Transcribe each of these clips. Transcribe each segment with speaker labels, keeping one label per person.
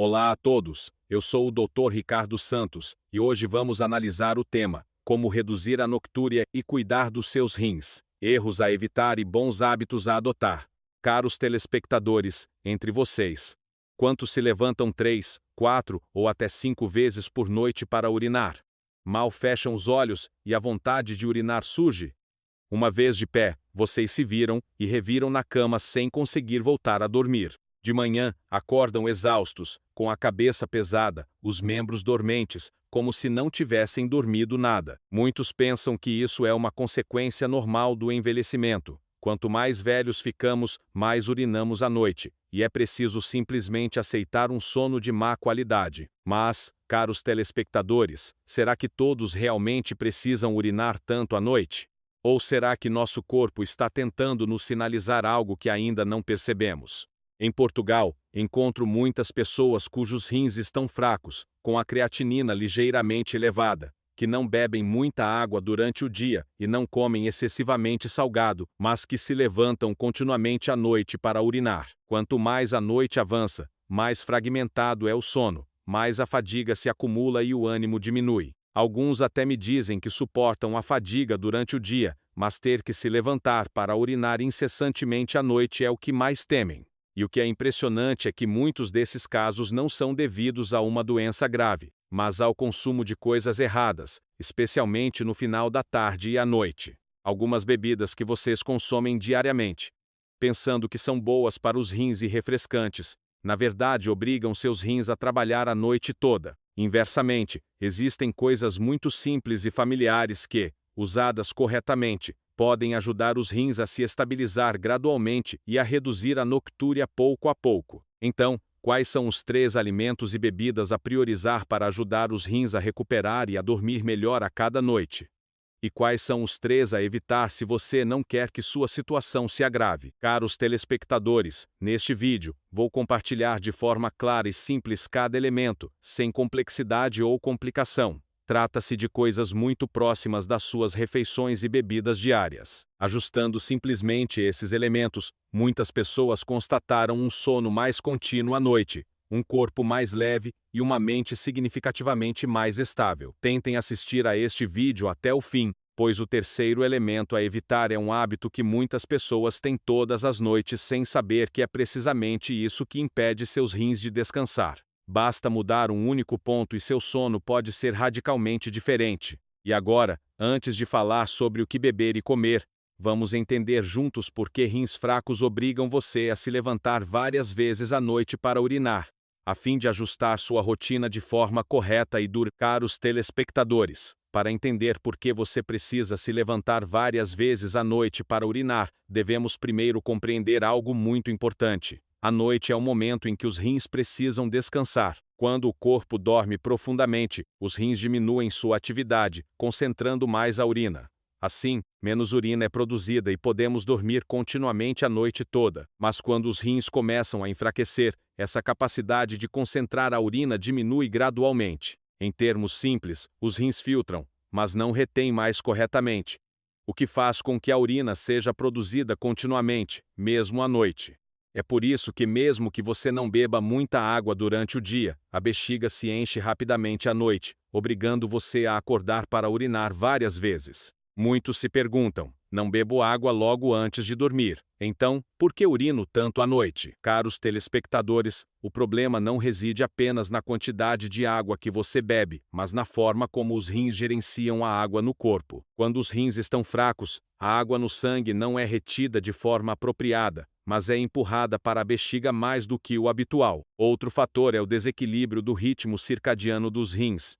Speaker 1: Olá a todos, eu sou o Dr. Ricardo Santos, e hoje vamos analisar o tema: como reduzir a noctúria e cuidar dos seus rins, erros a evitar e bons hábitos a adotar. Caros telespectadores, entre vocês, quantos se levantam 3, 4 ou até 5 vezes por noite para urinar? Mal fecham os olhos e a vontade de urinar surge? Uma vez de pé, vocês se viram e reviram na cama sem conseguir voltar a dormir. De manhã, acordam exaustos, com a cabeça pesada, os membros dormentes, como se não tivessem dormido nada. Muitos pensam que isso é uma consequência normal do envelhecimento. Quanto mais velhos ficamos, mais urinamos à noite, e é preciso simplesmente aceitar um sono de má qualidade. Mas, caros telespectadores, será que todos realmente precisam urinar tanto à noite? Ou será que nosso corpo está tentando nos sinalizar algo que ainda não percebemos? Em Portugal, encontro muitas pessoas cujos rins estão fracos, com a creatinina ligeiramente elevada, que não bebem muita água durante o dia e não comem excessivamente salgado, mas que se levantam continuamente à noite para urinar. Quanto mais a noite avança, mais fragmentado é o sono, mais a fadiga se acumula e o ânimo diminui. Alguns até me dizem que suportam a fadiga durante o dia, mas ter que se levantar para urinar incessantemente à noite é o que mais temem. E o que é impressionante é que muitos desses casos não são devidos a uma doença grave, mas ao consumo de coisas erradas, especialmente no final da tarde e à noite. Algumas bebidas que vocês consomem diariamente, pensando que são boas para os rins e refrescantes, na verdade obrigam seus rins a trabalhar a noite toda. Inversamente, existem coisas muito simples e familiares que, usadas corretamente, podem ajudar os rins a se estabilizar gradualmente e a reduzir a noctúria pouco a pouco. Então, quais são os 3 alimentos e bebidas a priorizar para ajudar os rins a recuperar e a dormir melhor a cada noite? E quais são os 3 a evitar se você não quer que sua situação se agrave? Caros telespectadores, neste vídeo, vou compartilhar de forma clara e simples cada elemento, sem complexidade ou complicação. Trata-se de coisas muito próximas das suas refeições e bebidas diárias. Ajustando simplesmente esses elementos, muitas pessoas constataram um sono mais contínuo à noite, um corpo mais leve e uma mente significativamente mais estável. Tentem assistir a este vídeo até o fim, pois o terceiro elemento a evitar é um hábito que muitas pessoas têm todas as noites sem saber que é precisamente isso que impede seus rins de descansar. Basta mudar um único ponto e seu sono pode ser radicalmente diferente. E agora, antes de falar sobre o que beber e comer, vamos entender juntos por que rins fracos obrigam você a se levantar várias vezes à noite para urinar, a fim de ajustar sua rotina de forma correta e dura. Caros telespectadores, para entender por que você precisa se levantar várias vezes à noite para urinar, devemos primeiro compreender algo muito importante. A noite é o momento em que os rins precisam descansar. Quando o corpo dorme profundamente, os rins diminuem sua atividade, concentrando mais a urina. Assim, menos urina é produzida e podemos dormir continuamente a noite toda. Mas quando os rins começam a enfraquecer, essa capacidade de concentrar a urina diminui gradualmente. Em termos simples, os rins filtram, mas não retêm mais corretamente, o que faz com que a urina seja produzida continuamente, mesmo à noite. É por isso que mesmo que você não beba muita água durante o dia, a bexiga se enche rapidamente à noite, obrigando você a acordar para urinar várias vezes. Muitos se perguntam: não bebo água logo antes de dormir, então, por que urino tanto à noite? Caros telespectadores, o problema não reside apenas na quantidade de água que você bebe, mas na forma como os rins gerenciam a água no corpo. Quando os rins estão fracos, a água no sangue não é retida de forma apropriada, mas é empurrada para a bexiga mais do que o habitual. Outro fator é o desequilíbrio do ritmo circadiano dos rins.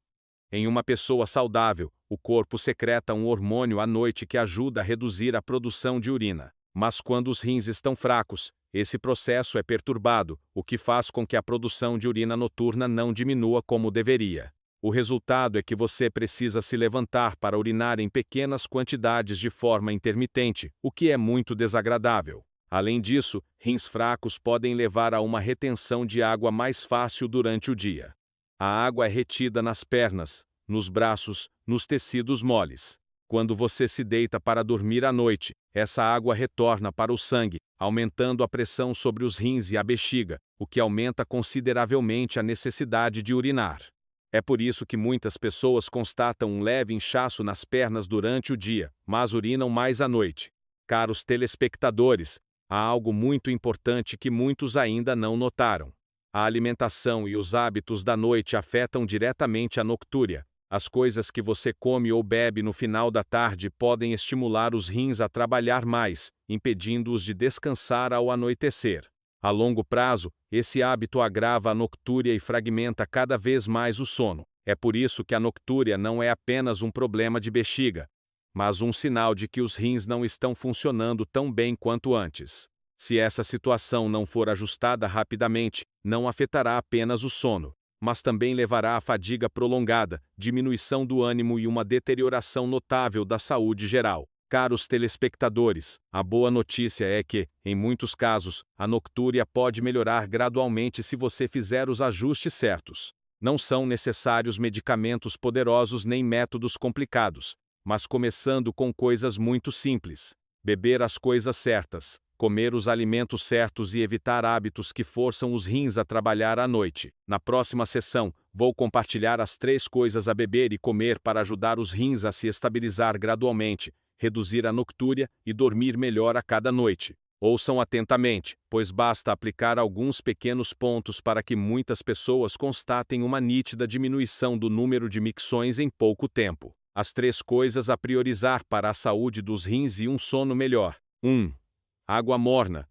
Speaker 1: Em uma pessoa saudável, o corpo secreta um hormônio à noite que ajuda a reduzir a produção de urina. Mas quando os rins estão fracos, esse processo é perturbado, o que faz com que a produção de urina noturna não diminua como deveria. O resultado é que você precisa se levantar para urinar em pequenas quantidades de forma intermitente, o que é muito desagradável. Além disso, rins fracos podem levar a uma retenção de água mais fácil durante o dia. A água é retida nas pernas, nos braços, nos tecidos moles. Quando você se deita para dormir à noite, essa água retorna para o sangue, aumentando a pressão sobre os rins e a bexiga, o que aumenta consideravelmente a necessidade de urinar. É por isso que muitas pessoas constatam um leve inchaço nas pernas durante o dia, mas urinam mais à noite. Caros telespectadores, há algo muito importante que muitos ainda não notaram. A alimentação e os hábitos da noite afetam diretamente a noctúria. As coisas que você come ou bebe no final da tarde podem estimular os rins a trabalhar mais, impedindo-os de descansar ao anoitecer. A longo prazo, esse hábito agrava a noctúria e fragmenta cada vez mais o sono. É por isso que a noctúria não é apenas um problema de bexiga, mas um sinal de que os rins não estão funcionando tão bem quanto antes. Se essa situação não for ajustada rapidamente, não afetará apenas o sono, mas também levará à fadiga prolongada, diminuição do ânimo e uma deterioração notável da saúde geral. Caros telespectadores, a boa notícia é que, em muitos casos, a noctúria pode melhorar gradualmente se você fizer os ajustes certos. Não são necessários medicamentos poderosos nem métodos complicados, mas começando com coisas muito simples. Beber as coisas certas, comer os alimentos certos e evitar hábitos que forçam os rins a trabalhar à noite. Na próxima sessão, vou compartilhar as 3 coisas a beber e comer para ajudar os rins a se estabilizar gradualmente, reduzir a noctúria e dormir melhor a cada noite. Ouçam atentamente, pois basta aplicar alguns pequenos pontos para que muitas pessoas constatem uma nítida diminuição do número de micções em pouco tempo. As 3 coisas a priorizar para a saúde dos rins e um sono melhor. 1. Água morna.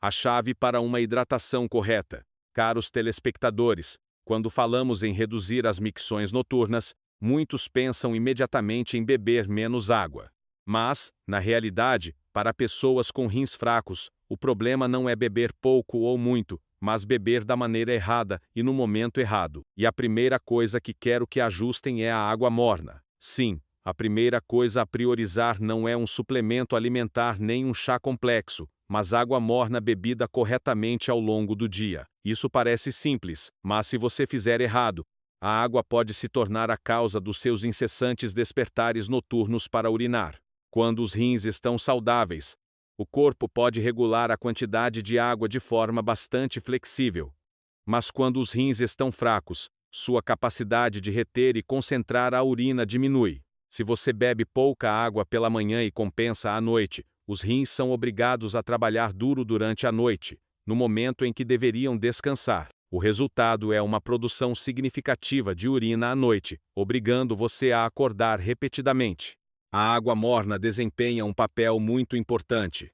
Speaker 1: A chave para uma hidratação correta. Caros telespectadores, quando falamos em reduzir as micções noturnas, muitos pensam imediatamente em beber menos água. Mas, na realidade, para pessoas com rins fracos, o problema não é beber pouco ou muito, mas beber da maneira errada e no momento errado. E a primeira coisa que quero que ajustem é a água morna. Sim, a primeira coisa a priorizar não é um suplemento alimentar nem um chá complexo, mas água morna bebida corretamente ao longo do dia. Isso parece simples, mas se você fizer errado, a água pode se tornar a causa dos seus incessantes despertares noturnos para urinar. Quando os rins estão saudáveis, o corpo pode regular a quantidade de água de forma bastante flexível. Mas quando os rins estão fracos, sua capacidade de reter e concentrar a urina diminui. Se você bebe pouca água pela manhã e compensa à noite, os rins são obrigados a trabalhar duro durante a noite, no momento em que deveriam descansar. O resultado é uma produção significativa de urina à noite, obrigando você a acordar repetidamente. A água morna desempenha um papel muito importante.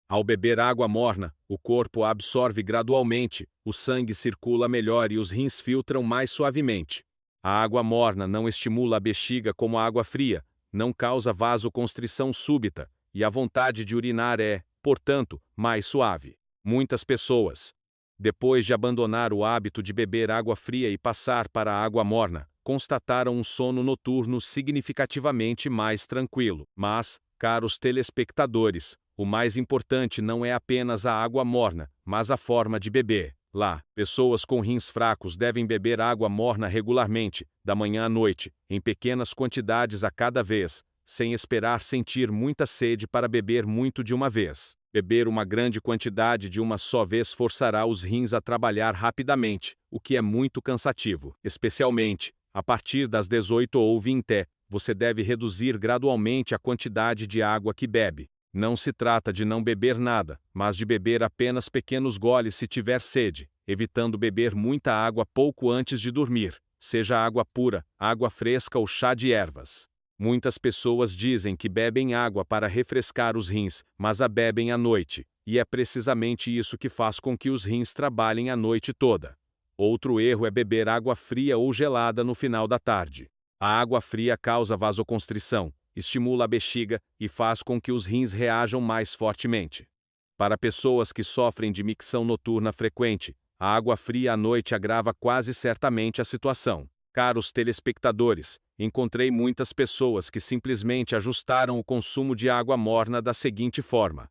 Speaker 1: Ao beber água morna, o corpo a absorve gradualmente, o sangue circula melhor e os rins filtram mais suavemente. A água morna não estimula a bexiga como a água fria, não causa vasoconstrição súbita, e a vontade de urinar é, portanto, mais suave. Muitas pessoas, depois de abandonar o hábito de beber água fria e passar para a água morna, constataram um sono noturno significativamente mais tranquilo. Mas, caros telespectadores, o mais importante não é apenas a água morna, mas a forma de beber. Lá, pessoas com rins fracos devem beber água morna regularmente, da manhã à noite, em pequenas quantidades a cada vez, sem esperar sentir muita sede para beber muito de uma vez. Beber uma grande quantidade de uma só vez forçará os rins a trabalhar rapidamente, o que é muito cansativo. Especialmente, a partir das 18 ou 20, você deve reduzir gradualmente a quantidade de água que bebe. Não se trata de não beber nada, mas de beber apenas pequenos goles se tiver sede, evitando beber muita água pouco antes de dormir, seja água pura, água fresca ou chá de ervas. Muitas pessoas dizem que bebem água para refrescar os rins, mas a bebem à noite, e é precisamente isso que faz com que os rins trabalhem a noite toda. Outro erro é beber água fria ou gelada no final da tarde. A água fria causa vasoconstrição, estimula a bexiga e faz com que os rins reajam mais fortemente. Para pessoas que sofrem de micção noturna frequente, a água fria à noite agrava quase certamente a situação. Caros telespectadores, encontrei muitas pessoas que simplesmente ajustaram o consumo de água morna da seguinte forma: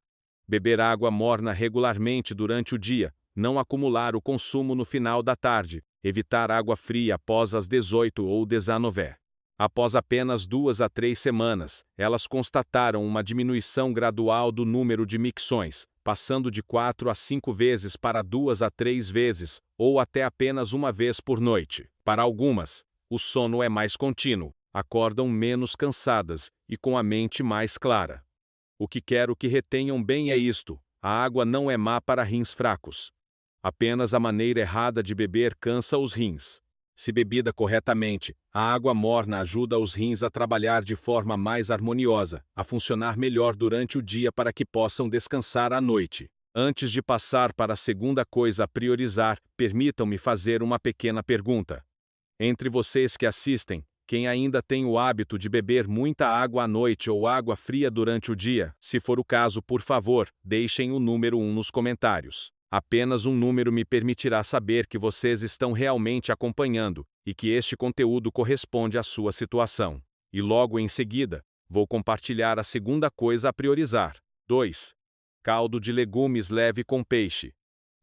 Speaker 1: beber água morna regularmente durante o dia, não acumular o consumo no final da tarde, evitar água fria após as 18 ou 19. Após apenas 2 a 3 semanas, elas constataram uma diminuição gradual do número de micções, passando de 4 a 5 vezes para 2 a 3 vezes, ou até apenas uma vez por noite. Para algumas, o sono é mais contínuo, acordam menos cansadas e com a mente mais clara. O que quero que retenham bem é isto: a água não é má para rins fracos. Apenas a maneira errada de beber cansa os rins. Se bebida corretamente, a água morna ajuda os rins a trabalhar de forma mais harmoniosa, a funcionar melhor durante o dia para que possam descansar à noite. Antes de passar para a segunda coisa a priorizar, permitam-me fazer uma pequena pergunta. Entre vocês que assistem, quem ainda tem o hábito de beber muita água à noite ou água fria durante o dia? Se for o caso, por favor, deixem o número 1 nos comentários. Apenas um número me permitirá saber que vocês estão realmente acompanhando e que este conteúdo corresponde à sua situação. E logo em seguida, vou compartilhar a segunda coisa a priorizar. 2. Caldo de legumes leve com peixe.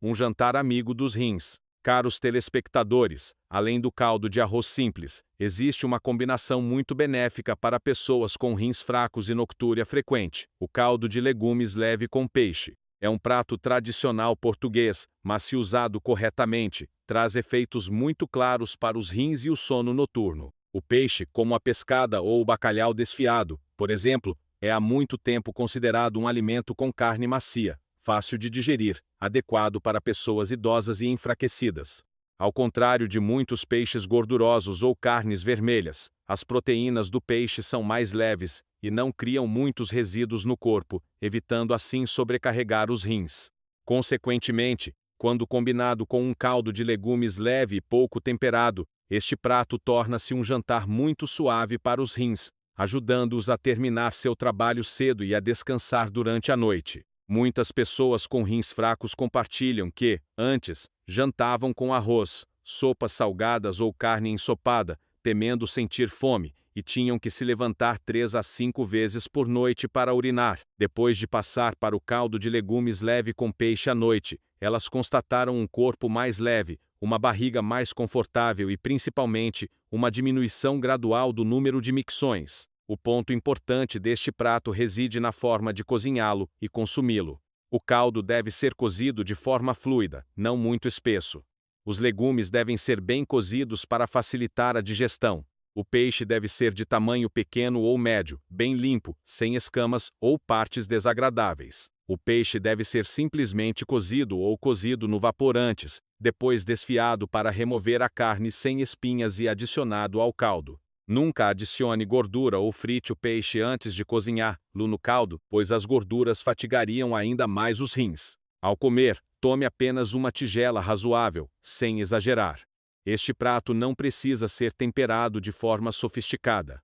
Speaker 1: Um jantar amigo dos rins. Caros telespectadores, além do caldo de arroz simples, existe uma combinação muito benéfica para pessoas com rins fracos e noctúria frequente: o caldo de legumes leve com peixe. É um prato tradicional português, mas se usado corretamente, traz efeitos muito claros para os rins e o sono noturno. O peixe, como a pescada ou o bacalhau desfiado, por exemplo, é há muito tempo considerado um alimento com carne macia, fácil de digerir, adequado para pessoas idosas e enfraquecidas. Ao contrário de muitos peixes gordurosos ou carnes vermelhas, as proteínas do peixe são mais leves e não criam muitos resíduos no corpo, evitando assim sobrecarregar os rins. Consequentemente, quando combinado com um caldo de legumes leve e pouco temperado, este prato torna-se um jantar muito suave para os rins, ajudando-os a terminar seu trabalho cedo e a descansar durante a noite. Muitas pessoas com rins fracos compartilham que, antes, jantavam com arroz, sopas salgadas ou carne ensopada, temendo sentir fome, e tinham que se levantar 3 a 5 vezes por noite para urinar. Depois de passar para o caldo de legumes leve com peixe à noite, elas constataram um corpo mais leve, uma barriga mais confortável e, principalmente, uma diminuição gradual do número de micções. O ponto importante deste prato reside na forma de cozinhá-lo e consumi-lo. O caldo deve ser cozido de forma fluida, não muito espesso. Os legumes devem ser bem cozidos para facilitar a digestão. O peixe deve ser de tamanho pequeno ou médio, bem limpo, sem escamas ou partes desagradáveis. O peixe deve ser simplesmente cozido ou cozido no vapor antes, depois desfiado para remover a carne sem espinhas e adicionado ao caldo. Nunca adicione gordura ou frite o peixe antes de cozinhá-lo no caldo, pois as gorduras fatigariam ainda mais os rins. Ao comer, tome apenas uma tigela razoável, sem exagerar. Este prato não precisa ser temperado de forma sofisticada.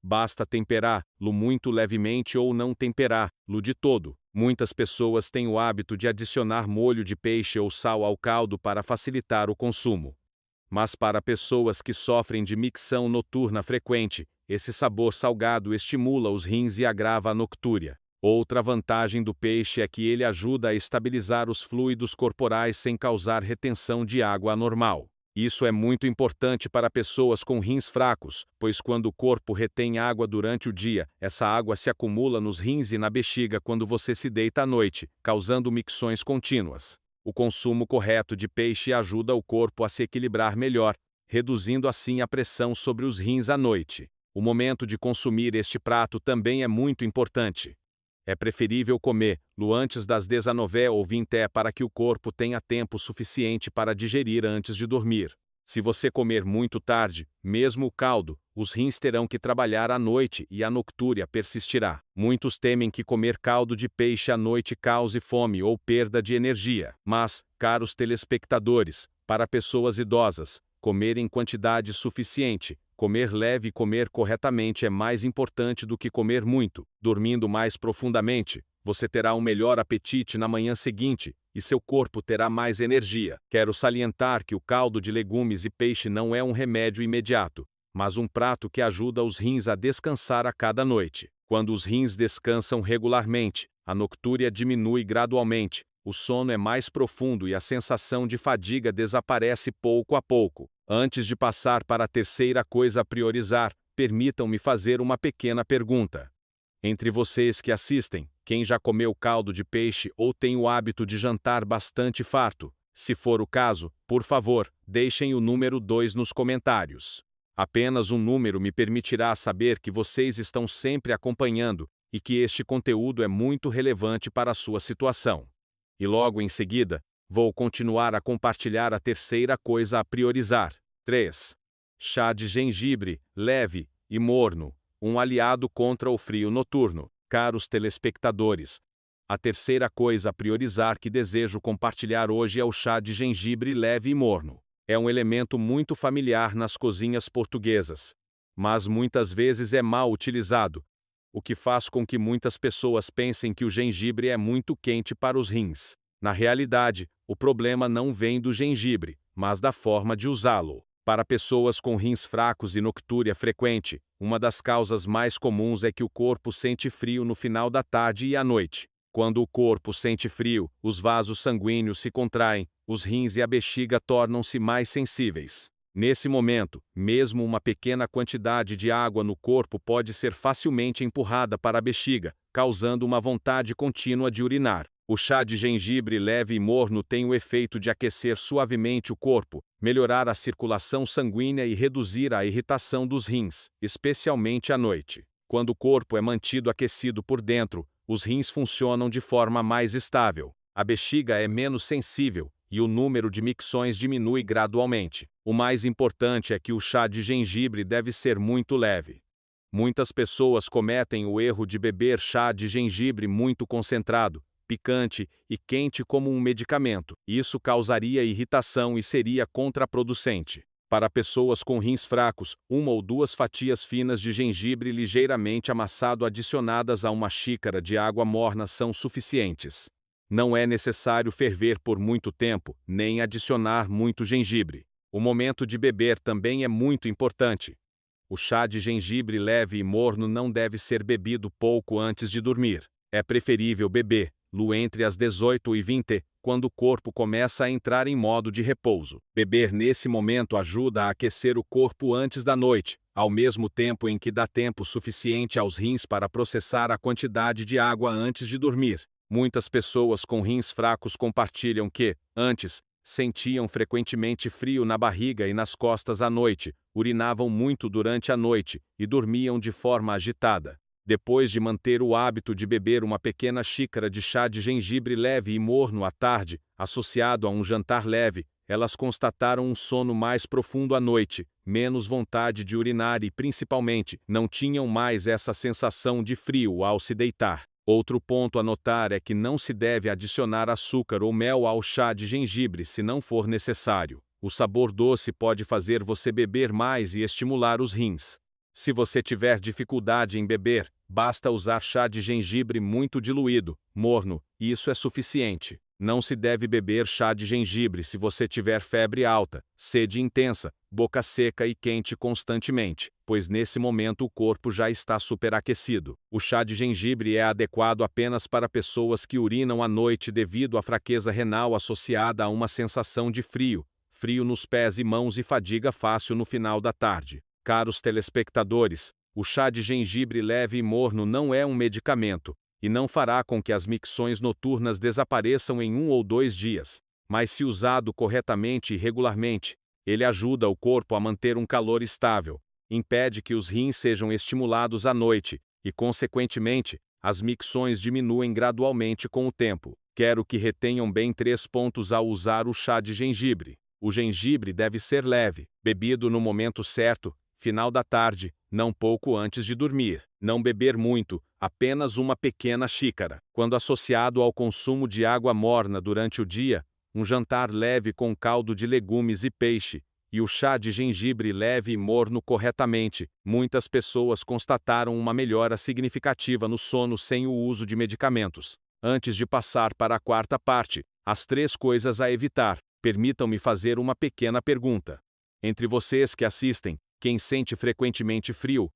Speaker 1: Basta temperá-lo muito levemente ou não temperá-lo de todo. Muitas pessoas têm o hábito de adicionar molho de peixe ou sal ao caldo para facilitar o consumo. Mas para pessoas que sofrem de micção noturna frequente, esse sabor salgado estimula os rins e agrava a noctúria. Outra vantagem do peixe é que ele ajuda a estabilizar os fluidos corporais sem causar retenção de água anormal. Isso é muito importante para pessoas com rins fracos, pois quando o corpo retém água durante o dia, essa água se acumula nos rins e na bexiga quando você se deita à noite, causando micções contínuas. O consumo correto de peixe ajuda o corpo a se equilibrar melhor, reduzindo assim a pressão sobre os rins à noite. O momento de consumir este prato também é muito importante. É preferível comê-lo antes das 19 ou 20 para que o corpo tenha tempo suficiente para digerir antes de dormir. Se você comer muito tarde, mesmo o caldo, os rins terão que trabalhar à noite e a noctúria persistirá. Muitos temem que comer caldo de peixe à noite cause fome ou perda de energia. Mas, caros telespectadores, para pessoas idosas, comer em quantidade suficiente, comer leve e comer corretamente é mais importante do que comer muito. Dormindo mais profundamente, você terá um melhor apetite na manhã seguinte, e seu corpo terá mais energia. Quero salientar que o caldo de legumes e peixe não é um remédio imediato, mas um prato que ajuda os rins a descansar a cada noite. Quando os rins descansam regularmente, a noctúria diminui gradualmente, o sono é mais profundo e a sensação de fadiga desaparece pouco a pouco. Antes de passar para a terceira coisa a priorizar, permitam-me fazer uma pequena pergunta. Entre vocês que assistem, quem já comeu caldo de peixe ou tem o hábito de jantar bastante farto? Se for o caso, por favor, deixem o número 2 nos comentários. Apenas um número me permitirá saber que vocês estão sempre acompanhando e que este conteúdo é muito relevante para a sua situação. E logo em seguida, vou continuar a compartilhar a terceira coisa a priorizar. 3. Chá de gengibre, leve e morno, um aliado contra o frio noturno. Caros telespectadores, a terceira coisa a priorizar que desejo compartilhar hoje é o chá de gengibre leve e morno. É um elemento muito familiar nas cozinhas portuguesas, mas muitas vezes é mal utilizado, o que faz com que muitas pessoas pensem que o gengibre é muito quente para os rins. Na realidade, o problema não vem do gengibre, mas da forma de usá-lo. Para pessoas com rins fracos e noctúria frequente, uma das causas mais comuns é que o corpo sente frio no final da tarde e à noite. Quando o corpo sente frio, os vasos sanguíneos se contraem, os rins e a bexiga tornam-se mais sensíveis. Nesse momento, mesmo uma pequena quantidade de água no corpo pode ser facilmente empurrada para a bexiga, causando uma vontade contínua de urinar. O chá de gengibre leve e morno tem o efeito de aquecer suavemente o corpo, melhorar a circulação sanguínea e reduzir a irritação dos rins, especialmente à noite. Quando o corpo é mantido aquecido por dentro, os rins funcionam de forma mais estável. A bexiga é menos sensível e o número de micções diminui gradualmente. O mais importante é que o chá de gengibre deve ser muito leve. Muitas pessoas cometem o erro de beber chá de gengibre muito concentrado, picante e quente como um medicamento. Isso causaria irritação e seria contraproducente. Para pessoas com rins fracos, 1 ou 2 fatias finas de gengibre ligeiramente amassado adicionadas a uma xícara de água morna são suficientes. Não é necessário ferver por muito tempo, nem adicionar muito gengibre. O momento de beber também é muito importante. O chá de gengibre leve e morno não deve ser bebido pouco antes de dormir. É preferível bebê-lo entre as 18 e 20, quando o corpo começa a entrar em modo de repouso. Beber nesse momento ajuda a aquecer o corpo antes da noite, ao mesmo tempo em que dá tempo suficiente aos rins para processar a quantidade de água antes de dormir. Muitas pessoas com rins fracos compartilham que, antes, sentiam frequentemente frio na barriga e nas costas à noite, urinavam muito durante a noite e dormiam de forma agitada. Depois de manter o hábito de beber uma pequena xícara de chá de gengibre leve e morno à tarde, associado a um jantar leve, elas constataram um sono mais profundo à noite, menos vontade de urinar e, principalmente, não tinham mais essa sensação de frio ao se deitar. Outro ponto a notar é que não se deve adicionar açúcar ou mel ao chá de gengibre se não for necessário. O sabor doce pode fazer você beber mais e estimular os rins. Se você tiver dificuldade em beber, basta usar chá de gengibre muito diluído, morno, e isso é suficiente. Não se deve beber chá de gengibre se você tiver febre alta, sede intensa, boca seca e quente constantemente, pois nesse momento o corpo já está superaquecido. O chá de gengibre é adequado apenas para pessoas que urinam à noite devido à fraqueza renal associada a uma sensação de frio nos pés e mãos e fadiga fácil no final da tarde. Caros telespectadores, o chá de gengibre leve e morno não é um medicamento, e não fará com que as micções noturnas desapareçam em 1 ou 2 dias, mas se usado corretamente e regularmente, ele ajuda o corpo a manter um calor estável, impede que os rins sejam estimulados à noite, e consequentemente, as micções diminuem gradualmente com o tempo. Quero que retenham bem 3 pontos ao usar o chá de gengibre. O gengibre deve ser leve, bebido no momento certo, final da tarde, não pouco antes de dormir. Não beber muito, apenas uma pequena xícara. Quando associado ao consumo de água morna durante o dia, um jantar leve com caldo de legumes e peixe, e o chá de gengibre leve e morno corretamente, muitas pessoas constataram uma melhora significativa no sono sem o uso de medicamentos. Antes de passar para a quarta parte, as 3 coisas a evitar, permitam-me fazer uma pequena pergunta. Entre vocês que assistem, quem sente frequentemente frio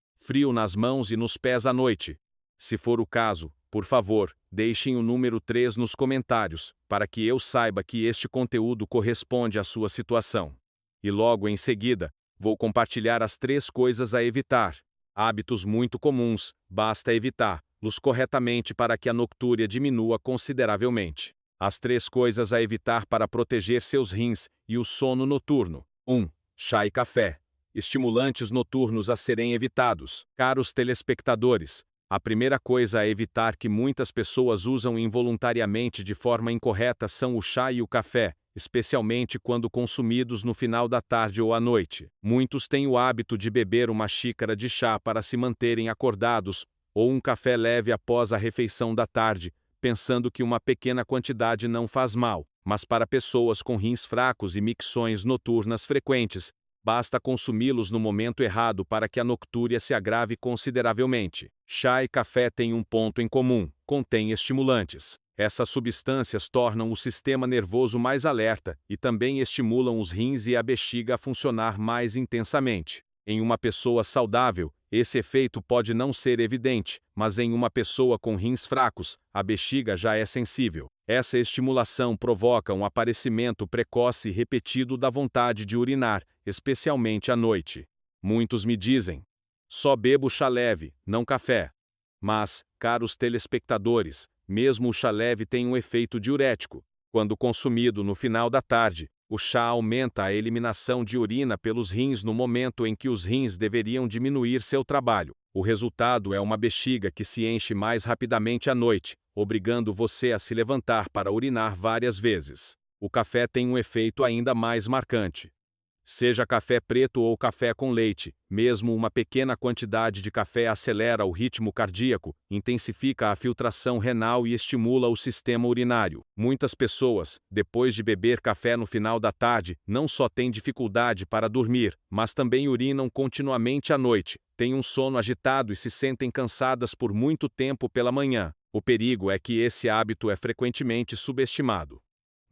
Speaker 1: nas mãos e nos pés à noite? Se for o caso, por favor, deixem o número 3 nos comentários, para que eu saiba que este conteúdo corresponde à sua situação. E logo em seguida, vou compartilhar as 3 coisas a evitar. Hábitos muito comuns, basta evitá-los corretamente para que a noctúria diminua consideravelmente. As 3 coisas a evitar para proteger seus rins e o sono noturno. 1. Chá e café. Estimulantes noturnos a serem evitados. Caros telespectadores, a primeira coisa a evitar que muitas pessoas usam involuntariamente de forma incorreta são o chá e o café, especialmente quando consumidos no final da tarde ou à noite. Muitos têm o hábito de beber uma xícara de chá para se manterem acordados, ou um café leve após a refeição da tarde, pensando que uma pequena quantidade não faz mal, mas para pessoas com rins fracos e micções noturnas frequentes, basta consumi-los no momento errado para que a noctúria se agrave consideravelmente. Chá e café têm um ponto em comum: contêm estimulantes. Essas substâncias tornam o sistema nervoso mais alerta e também estimulam os rins e a bexiga a funcionar mais intensamente. Em uma pessoa saudável, esse efeito pode não ser evidente, mas em uma pessoa com rins fracos, a bexiga já é sensível. Essa estimulação provoca um aparecimento precoce e repetido da vontade de urinar, especialmente à noite. Muitos me dizem: só bebo chá leve, não café. Mas, caros telespectadores, mesmo o chá leve tem um efeito diurético. Quando consumido no final da tarde, o chá aumenta a eliminação de urina pelos rins no momento em que os rins deveriam diminuir seu trabalho. O resultado é uma bexiga que se enche mais rapidamente à noite, obrigando você a se levantar para urinar várias vezes. O café tem um efeito ainda mais marcante. Seja café preto ou café com leite, mesmo uma pequena quantidade de café acelera o ritmo cardíaco, intensifica a filtração renal e estimula o sistema urinário. Muitas pessoas, depois de beber café no final da tarde, não só têm dificuldade para dormir, mas também urinam continuamente à noite, têm um sono agitado e se sentem cansadas por muito tempo pela manhã. O perigo é que esse hábito é frequentemente subestimado.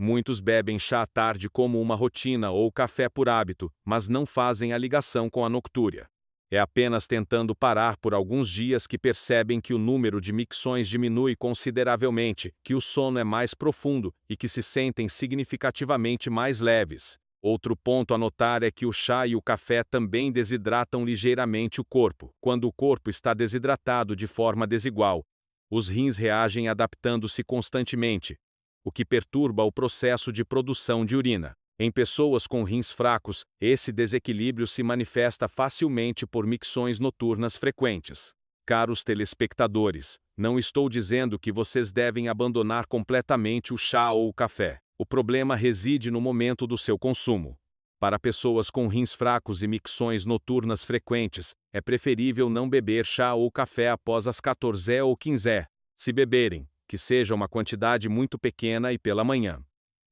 Speaker 1: Muitos bebem chá à tarde como uma rotina ou café por hábito, mas não fazem a ligação com a noctúria. É apenas tentando parar por alguns dias que percebem que o número de micções diminui consideravelmente, que o sono é mais profundo e que se sentem significativamente mais leves. Outro ponto a notar é que o chá e o café também desidratam ligeiramente o corpo. Quando o corpo está desidratado de forma desigual, os rins reagem adaptando-se constantemente, o que perturba o processo de produção de urina. Em pessoas com rins fracos, esse desequilíbrio se manifesta facilmente por micções noturnas frequentes. Caros telespectadores, não estou dizendo que vocês devem abandonar completamente o chá ou o café. O problema reside no momento do seu consumo. Para pessoas com rins fracos e micções noturnas frequentes, é preferível não beber chá ou café após as 14 ou 15. Se beberem, que seja uma quantidade muito pequena e pela manhã.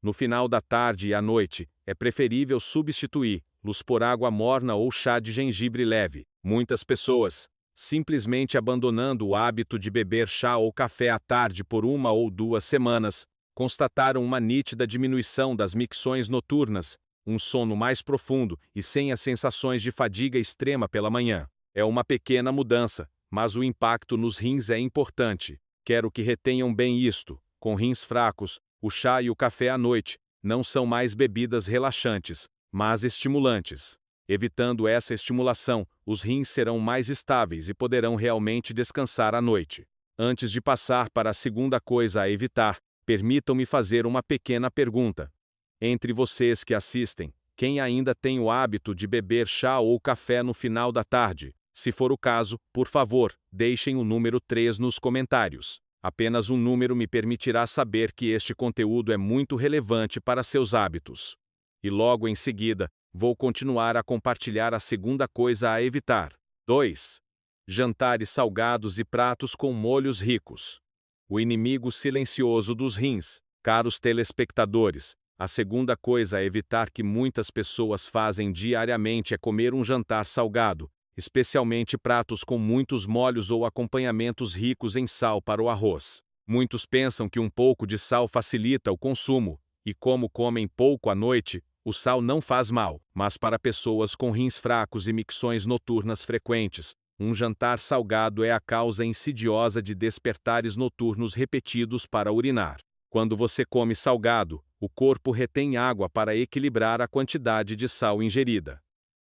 Speaker 1: No final da tarde e à noite, é preferível substituí-los por água morna ou chá de gengibre leve. Muitas pessoas, simplesmente abandonando o hábito de beber chá ou café à tarde por 1 ou 2 semanas, constataram uma nítida diminuição das micções noturnas, um sono mais profundo e sem as sensações de fadiga extrema pela manhã. É uma pequena mudança, mas o impacto nos rins é importante. Quero que retenham bem isto: com rins fracos, o chá e o café à noite não são mais bebidas relaxantes, mas estimulantes. Evitando essa estimulação, os rins serão mais estáveis e poderão realmente descansar à noite. Antes de passar para a segunda coisa a evitar, permitam-me fazer uma pequena pergunta. Entre vocês que assistem, quem ainda tem o hábito de beber chá ou café no final da tarde? Se for o caso, por favor, deixem o número 3 nos comentários. Apenas um número me permitirá saber que este conteúdo é muito relevante para seus hábitos. E logo em seguida, vou continuar a compartilhar a segunda coisa a evitar. 2. Jantares salgados e pratos com molhos ricos. O inimigo silencioso dos rins. Caros telespectadores, a segunda coisa a evitar que muitas pessoas fazem diariamente é comer um jantar salgado, especialmente pratos com muitos molhos ou acompanhamentos ricos em sal para o arroz. Muitos pensam que um pouco de sal facilita o consumo, e como comem pouco à noite, o sal não faz mal. Mas para pessoas com rins fracos e micções noturnas frequentes, um jantar salgado é a causa insidiosa de despertares noturnos repetidos para urinar. Quando você come salgado, o corpo retém água para equilibrar a quantidade de sal ingerida.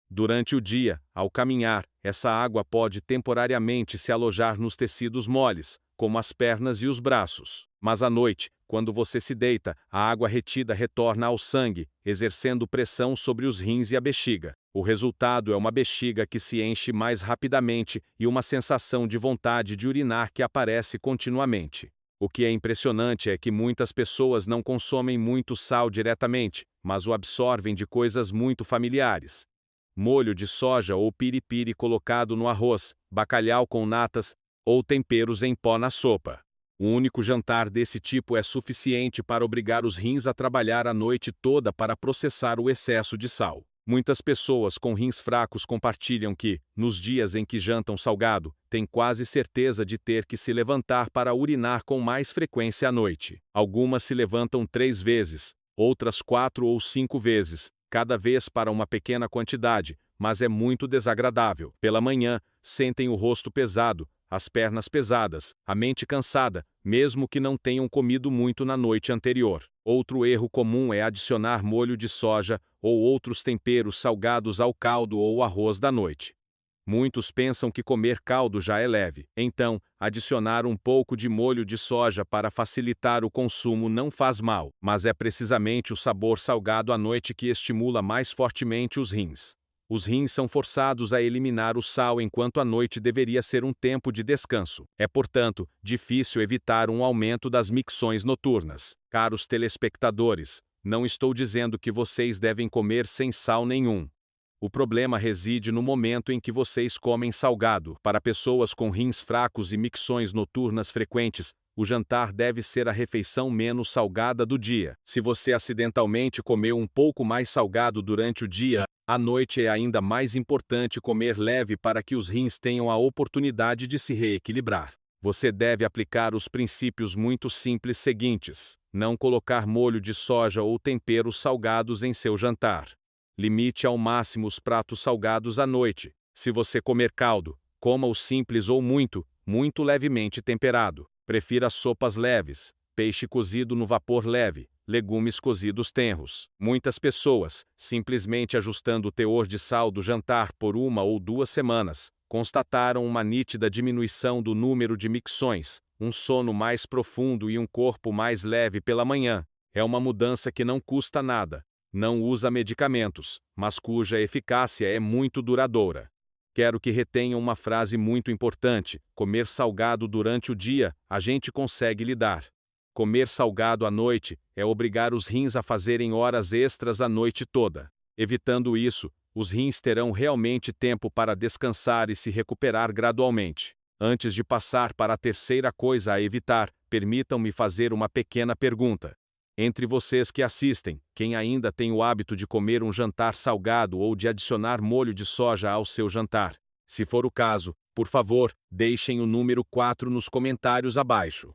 Speaker 1: Durante o dia, ao caminhar, essa água pode temporariamente se alojar nos tecidos moles, como as pernas e os braços. Mas à noite, quando você se deita, a água retida retorna ao sangue, exercendo pressão sobre os rins e a bexiga. O resultado é uma bexiga que se enche mais rapidamente e uma sensação de vontade de urinar que aparece continuamente. O que é impressionante é que muitas pessoas não consomem muito sal diretamente, mas o absorvem de coisas muito familiares. Molho de soja ou piripiri colocado no arroz, bacalhau com natas, ou temperos em pó na sopa. O único jantar desse tipo é suficiente para obrigar os rins a trabalhar a noite toda para processar o excesso de sal. Muitas pessoas com rins fracos compartilham que, nos dias em que jantam salgado, têm quase certeza de ter que se levantar para urinar com mais frequência à noite. Algumas se levantam 3 vezes, outras 4 ou 5 vezes, cada vez para uma pequena quantidade, mas é muito desagradável. Pela manhã, sentem o rosto pesado, as pernas pesadas, a mente cansada, mesmo que não tenham comido muito na noite anterior. Outro erro comum é adicionar molho de soja ou outros temperos salgados ao caldo ou arroz da noite. Muitos pensam que comer caldo já é leve, então, adicionar um pouco de molho de soja para facilitar o consumo não faz mal, mas é precisamente o sabor salgado à noite que estimula mais fortemente os rins. Os rins são forçados a eliminar o sal enquanto a noite deveria ser um tempo de descanso. É, portanto, difícil evitar um aumento das micções noturnas. Caros telespectadores, não estou dizendo que vocês devem comer sem sal nenhum. O problema reside no momento em que vocês comem salgado. Para pessoas com rins fracos e micções noturnas frequentes, o jantar deve ser a refeição menos salgada do dia. Se você acidentalmente comeu um pouco mais salgado durante o dia, à noite é ainda mais importante comer leve para que os rins tenham a oportunidade de se reequilibrar. Você deve aplicar os princípios muito simples seguintes: não colocar molho de soja ou temperos salgados em seu jantar. Limite ao máximo os pratos salgados à noite. Se você comer caldo, coma-o simples ou muito, muito levemente temperado. Prefira sopas leves, peixe cozido no vapor leve, legumes cozidos tenros. Muitas pessoas, simplesmente ajustando o teor de sal do jantar por 1 ou 2 semanas, constataram uma nítida diminuição do número de micções, um sono mais profundo e um corpo mais leve pela manhã. É uma mudança que não custa nada. Não usa medicamentos, mas cuja eficácia é muito duradoura. Quero que retenham uma frase muito importante: comer salgado durante o dia, a gente consegue lidar. Comer salgado à noite é obrigar os rins a fazerem horas extras a noite toda. Evitando isso, os rins terão realmente tempo para descansar e se recuperar gradualmente. Antes de passar para a terceira coisa a evitar, permitam-me fazer uma pequena pergunta. Entre vocês que assistem, quem ainda tem o hábito de comer um jantar salgado ou de adicionar molho de soja ao seu jantar? Se for o caso, por favor, deixem o número 4 nos comentários abaixo.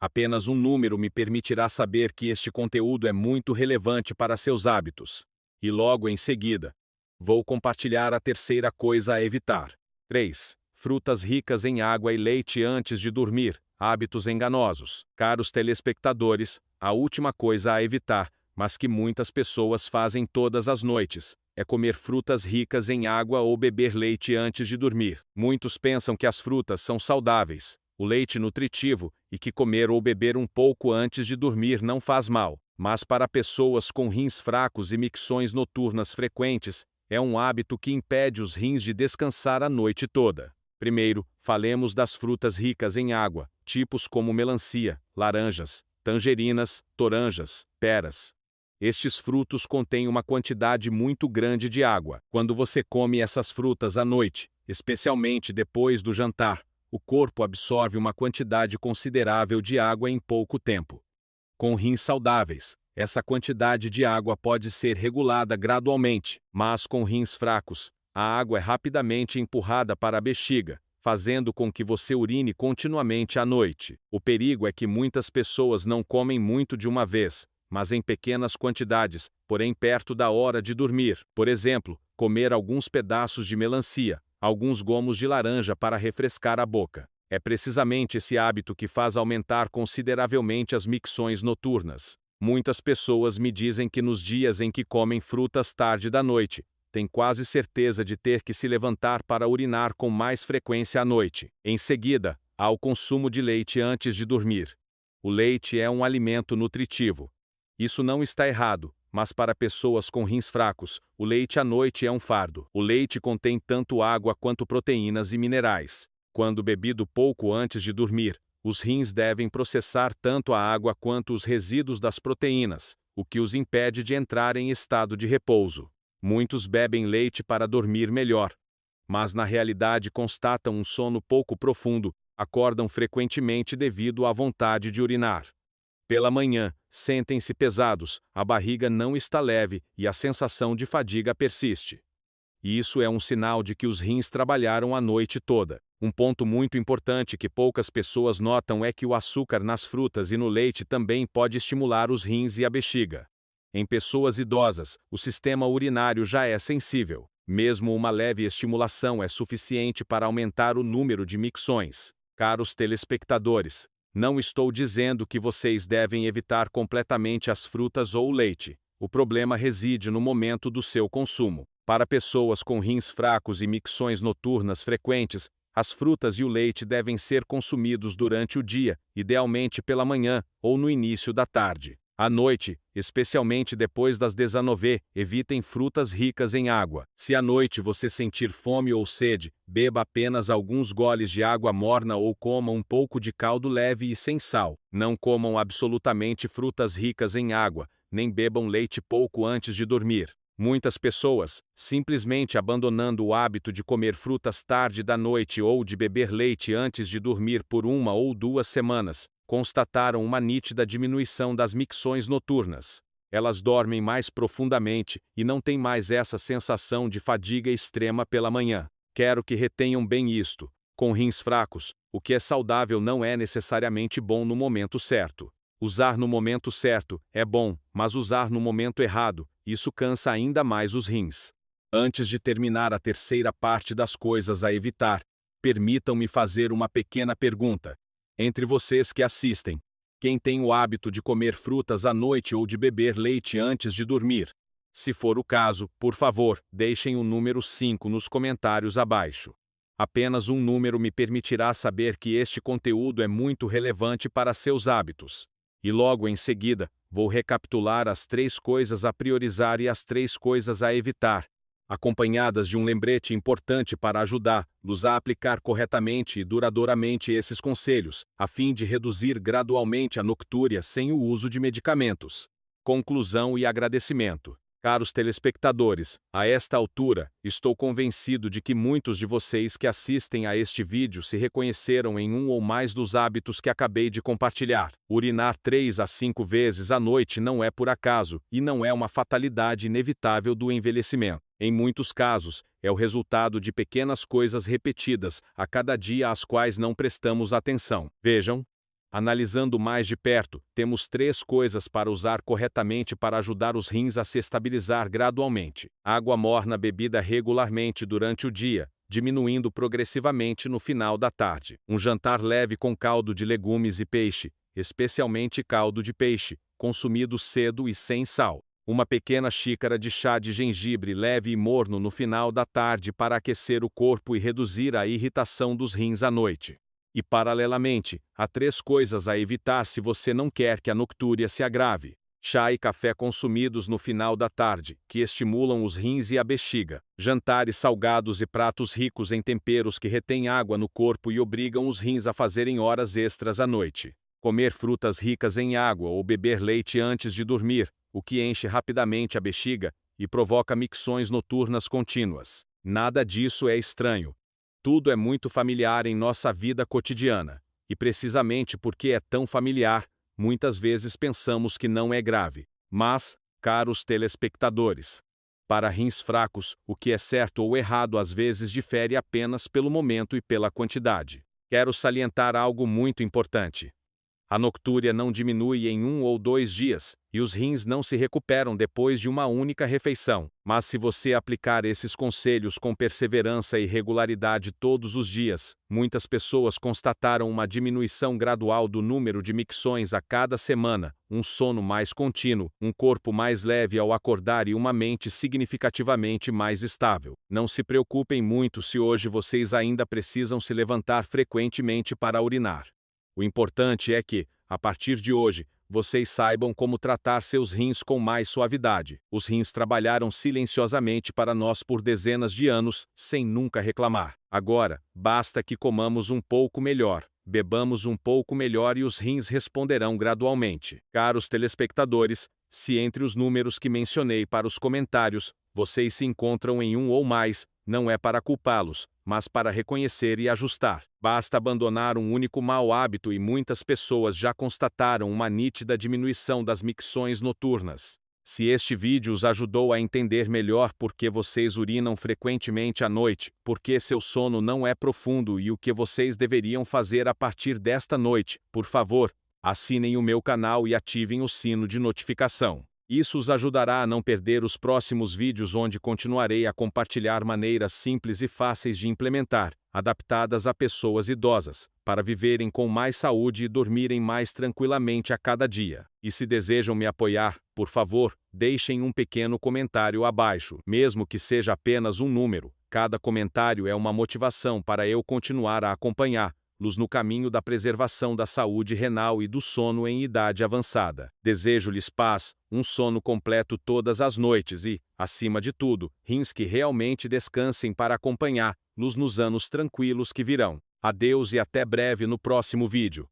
Speaker 1: Apenas um número me permitirá saber que este conteúdo é muito relevante para seus hábitos. E logo em seguida, vou compartilhar a terceira coisa a evitar. 3. Frutas ricas em água e leite antes de dormir. Hábitos enganosos. Caros telespectadores, a última coisa a evitar, mas que muitas pessoas fazem todas as noites, é comer frutas ricas em água ou beber leite antes de dormir. Muitos pensam que as frutas são saudáveis, o leite nutritivo, e que comer ou beber um pouco antes de dormir não faz mal. Mas para pessoas com rins fracos e micções noturnas frequentes, é um hábito que impede os rins de descansar a noite toda. Primeiro, falemos das frutas ricas em água, tipos como melancia, laranjas, tangerinas, toranjas, peras. Estes frutos contêm uma quantidade muito grande de água. Quando você come essas frutas à noite, especialmente depois do jantar, o corpo absorve uma quantidade considerável de água em pouco tempo. Com rins saudáveis, essa quantidade de água pode ser regulada gradualmente, mas com rins fracos, a água é rapidamente empurrada para a bexiga, fazendo com que você urine continuamente à noite. O perigo é que muitas pessoas não comem muito de uma vez, mas em pequenas quantidades, porém perto da hora de dormir. Por exemplo, comer alguns pedaços de melancia, alguns gomos de laranja para refrescar a boca. É precisamente esse hábito que faz aumentar consideravelmente as micções noturnas. Muitas pessoas me dizem que nos dias em que comem frutas tarde da noite, tem quase certeza de ter que se levantar para urinar com mais frequência à noite. Em seguida, há o consumo de leite antes de dormir. O leite é um alimento nutritivo. Isso não está errado, mas para pessoas com rins fracos, o leite à noite é um fardo. O leite contém tanto água quanto proteínas e minerais. Quando bebido pouco antes de dormir, os rins devem processar tanto a água quanto os resíduos das proteínas, o que os impede de entrar em estado de repouso. Muitos bebem leite para dormir melhor, mas na realidade constatam um sono pouco profundo, acordam frequentemente devido à vontade de urinar. Pela manhã, sentem-se pesados, a barriga não está leve e a sensação de fadiga persiste. Isso é um sinal de que os rins trabalharam a noite toda. Um ponto muito importante que poucas pessoas notam é que o açúcar nas frutas e no leite também pode estimular os rins e a bexiga. Em pessoas idosas, o sistema urinário já é sensível. Mesmo uma leve estimulação é suficiente para aumentar o número de micções. Caros telespectadores, não estou dizendo que vocês devem evitar completamente as frutas ou o leite. O problema reside no momento do seu consumo. Para pessoas com rins fracos e micções noturnas frequentes, as frutas e o leite devem ser consumidos durante o dia, idealmente pela manhã ou no início da tarde. À noite, especialmente depois das 19h, evitem frutas ricas em água. Se à noite você sentir fome ou sede, beba apenas alguns goles de água morna ou coma um pouco de caldo leve e sem sal. Não comam absolutamente frutas ricas em água, nem bebam leite pouco antes de dormir. Muitas pessoas, simplesmente abandonando o hábito de comer frutas tarde da noite ou de beber leite antes de dormir por 1 ou 2 semanas, constataram uma nítida diminuição das micções noturnas. Elas dormem mais profundamente e não têm mais essa sensação de fadiga extrema pela manhã. Quero que retenham bem isto. Com rins fracos, o que é saudável não é necessariamente bom no momento certo. Usar no momento certo é bom, mas usar no momento errado, isso cansa ainda mais os rins. Antes de terminar a terceira parte das coisas a evitar, permitam-me fazer uma pequena pergunta. Entre vocês que assistem, quem tem o hábito de comer frutas à noite ou de beber leite antes de dormir? Se for o caso, por favor, deixem o número 5 nos comentários abaixo. Apenas um número me permitirá saber que este conteúdo é muito relevante para seus hábitos. E logo em seguida, vou recapitular as 3 coisas a priorizar e as 3 coisas a evitar, acompanhadas de um lembrete importante para ajudá-los a aplicar corretamente e duradouramente esses conselhos, a fim de reduzir gradualmente a noctúria sem o uso de medicamentos. Conclusão e agradecimento. Caros telespectadores, a esta altura, estou convencido de que muitos de vocês que assistem a este vídeo se reconheceram em um ou mais dos hábitos que acabei de compartilhar. Urinar 3 a 5 vezes à noite não é por acaso, e não é uma fatalidade inevitável do envelhecimento. Em muitos casos, é o resultado de pequenas coisas repetidas a cada dia às quais não prestamos atenção. Vejam. Analisando mais de perto, temos 3 coisas para usar corretamente para ajudar os rins a se estabilizar gradualmente. Água morna bebida regularmente durante o dia, diminuindo progressivamente no final da tarde. Um jantar leve com caldo de legumes e peixe, especialmente caldo de peixe, consumido cedo e sem sal. Uma pequena xícara de chá de gengibre leve e morno no final da tarde para aquecer o corpo e reduzir a irritação dos rins à noite. E paralelamente, há 3 coisas a evitar se você não quer que a noctúria se agrave. Chá e café consumidos no final da tarde, que estimulam os rins e a bexiga. Jantares salgados e pratos ricos em temperos que retêm água no corpo e obrigam os rins a fazerem horas extras à noite. Comer frutas ricas em água ou beber leite antes de dormir, o que enche rapidamente a bexiga e provoca micções noturnas contínuas. Nada disso é estranho. Tudo é muito familiar em nossa vida cotidiana, e precisamente porque é tão familiar, muitas vezes pensamos que não é grave. Mas, caros telespectadores, para rins fracos, o que é certo ou errado às vezes difere apenas pelo momento e pela quantidade. Quero salientar algo muito importante. A noctúria não diminui em 1 ou 2 dias, e os rins não se recuperam depois de uma única refeição. Mas se você aplicar esses conselhos com perseverança e regularidade todos os dias, muitas pessoas constataram uma diminuição gradual do número de micções a cada semana, um sono mais contínuo, um corpo mais leve ao acordar e uma mente significativamente mais estável. Não se preocupem muito se hoje vocês ainda precisam se levantar frequentemente para urinar. O importante é que, a partir de hoje, vocês saibam como tratar seus rins com mais suavidade. Os rins trabalharam silenciosamente para nós por dezenas de anos, sem nunca reclamar. Agora, basta que comamos um pouco melhor, bebamos um pouco melhor e os rins responderão gradualmente. Caros telespectadores, se entre os números que mencionei para os comentários, vocês se encontram em um ou mais, não é para culpá-los, mas para reconhecer e ajustar. Basta abandonar um único mau hábito e muitas pessoas já constataram uma nítida diminuição das micções noturnas. Se este vídeo os ajudou a entender melhor por que vocês urinam frequentemente à noite, por que seu sono não é profundo e o que vocês deveriam fazer a partir desta noite, por favor, assinem o meu canal e ativem o sino de notificação. Isso os ajudará a não perder os próximos vídeos onde continuarei a compartilhar maneiras simples e fáceis de implementar, adaptadas a pessoas idosas, para viverem com mais saúde e dormirem mais tranquilamente a cada dia. E se desejam me apoiar, por favor, deixem um pequeno comentário abaixo, mesmo que seja apenas um número. Cada comentário é uma motivação para eu continuar a acompanhá-los no caminho da preservação da saúde renal e do sono em idade avançada. Desejo-lhes paz, um sono completo todas as noites e, acima de tudo, rins que realmente descansem para acompanhá-los nos anos tranquilos que virão. Adeus e até breve no próximo vídeo.